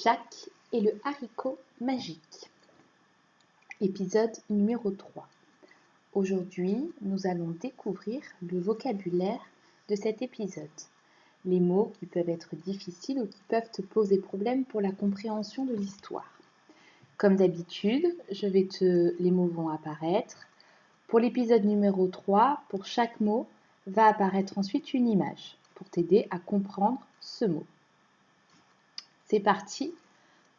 Jacques et le haricot magique. Épisode numéro 3. Aujourd'hui, nous allons découvrir le vocabulaire de cet épisode. Les mots qui peuvent être difficiles ou qui peuvent te poser problème pour la compréhension de l'histoire. Comme d'habitude, les mots vont apparaître. Pour l'épisode numéro 3, pour chaque mot, va apparaître ensuite une image pour t'aider à comprendre ce mot. C'est parti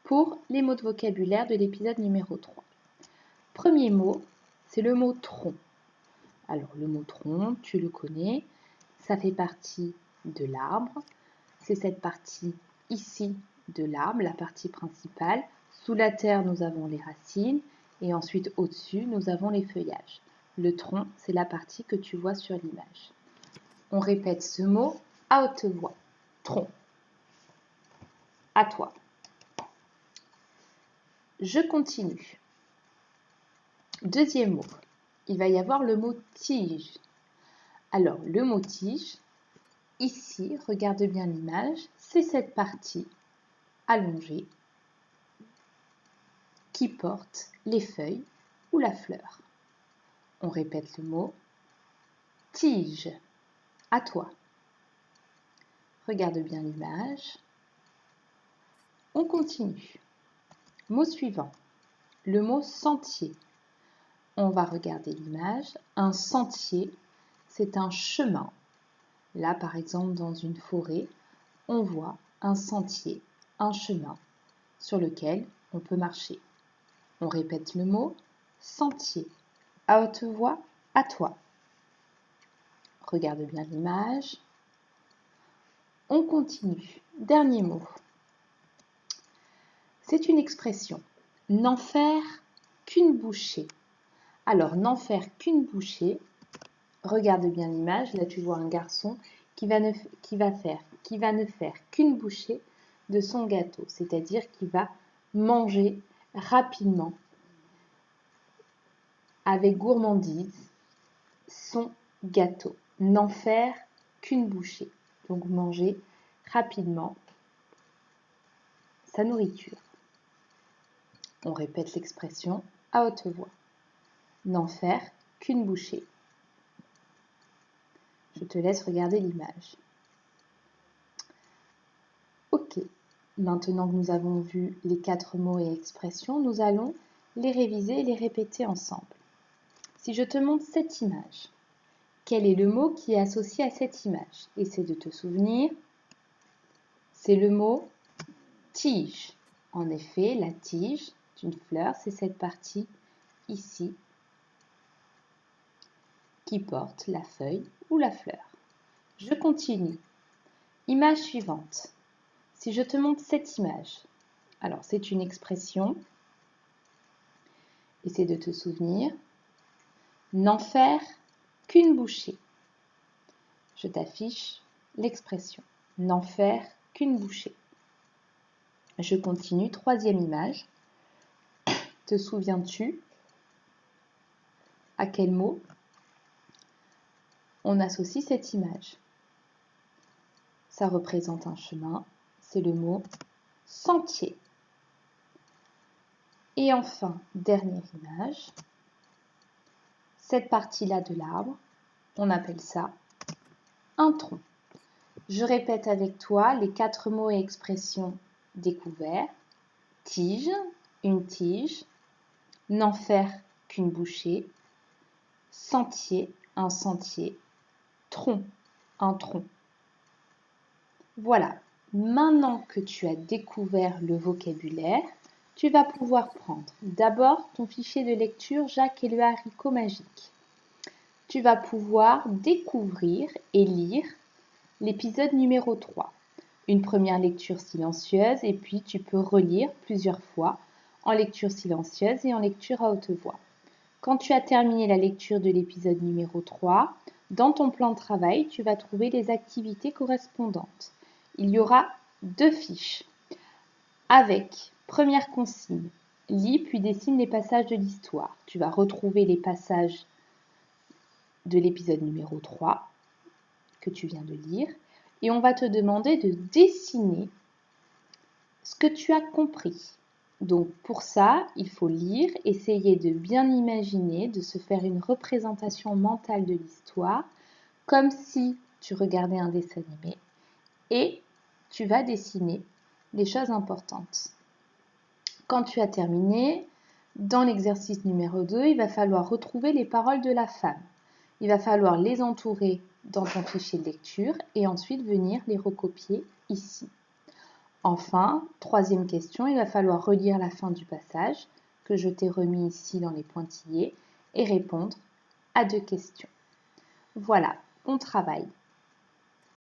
pour les mots de vocabulaire de l'épisode numéro 3. Premier mot, c'est le mot tronc. Alors le mot tronc, tu le connais, ça fait partie de l'arbre. C'est cette partie ici de l'arbre, la partie principale. Sous la terre, nous avons les racines et ensuite au-dessus, nous avons les feuillages. Le tronc, c'est la partie que tu vois sur l'image. On répète ce mot à haute voix. Tronc. À toi. Je continue. Deuxième mot, il va y avoir le mot tige. Alors, le mot tige, ici, regarde bien l'image, c'est cette partie allongée qui porte les feuilles ou la fleur. On répète le mot tige. À toi. Regarde bien l'image. On continue. Mot suivant, le mot sentier. On va regarder l'image. Un sentier, c'est un chemin. Là, par exemple, dans une forêt, on voit un sentier, un chemin sur lequel on peut marcher. On répète le mot sentier. À haute voix, à toi. Regarde bien l'image. On continue. Dernier mot. C'est une expression. N'en faire qu'une bouchée. Alors, n'en faire qu'une bouchée. Regarde bien l'image. Là, tu vois un garçon qui va ne faire qu'une bouchée de son gâteau. C'est-à-dire qu'il va manger rapidement, avec gourmandise, son gâteau. N'en faire qu'une bouchée. Donc, manger rapidement sa nourriture. On répète l'expression à haute voix. N'en faire qu'une bouchée. Je te laisse regarder l'image. Ok, maintenant que nous avons vu les 4 mots et expressions, nous allons les réviser et les répéter ensemble. Si je te montre cette image, quel est le mot qui est associé à cette image? Essaie de te souvenir. C'est le mot tige. En effet, la tige d'une fleur, c'est cette partie ici qui porte la feuille ou la fleur. Je continue. Image suivante. Si je te montre cette image, alors c'est une expression. Essaie de te souvenir. N'en faire qu'une bouchée. Je t'affiche l'expression. N'en faire qu'une bouchée. Je continue. Troisième image. Te souviens-tu à quel mot on associe cette image? Ça représente un chemin. C'est le mot sentier. Et enfin, dernière image. Cette partie-là de l'arbre, on appelle ça un tronc. Je répète avec toi les 4 mots et expressions découverts. Tige, une tige. N'en faire qu'une bouchée. Sentier, un sentier. Tronc, un tronc. Voilà, maintenant que tu as découvert le vocabulaire, tu vas pouvoir prendre d'abord ton fichier de lecture Jacques et le haricot magique. Tu vas pouvoir découvrir et lire l'épisode numéro 3. Une première lecture silencieuse et puis tu peux relire plusieurs fois en lecture silencieuse et en lecture à haute voix. Quand tu as terminé la lecture de l'épisode numéro 3, dans ton plan de travail, tu vas trouver les activités correspondantes. Il y aura 2 fiches avec première consigne, lis puis dessine les passages de l'histoire. Tu vas retrouver les passages de l'épisode numéro 3 que tu viens de lire et on va te demander de dessiner ce que tu as compris? Donc pour ça, il faut lire, essayer de bien imaginer, de se faire une représentation mentale de l'histoire, comme si tu regardais un dessin animé, et tu vas dessiner les choses importantes. Quand tu as terminé, dans l'exercice numéro 2, il va falloir retrouver les paroles de la femme. Il va falloir les entourer dans ton fichier de lecture et ensuite venir les recopier ici. Enfin, troisième question, il va falloir relire la fin du passage que je t'ai remis ici dans les pointillés et répondre à 2 questions. Voilà, on travaille.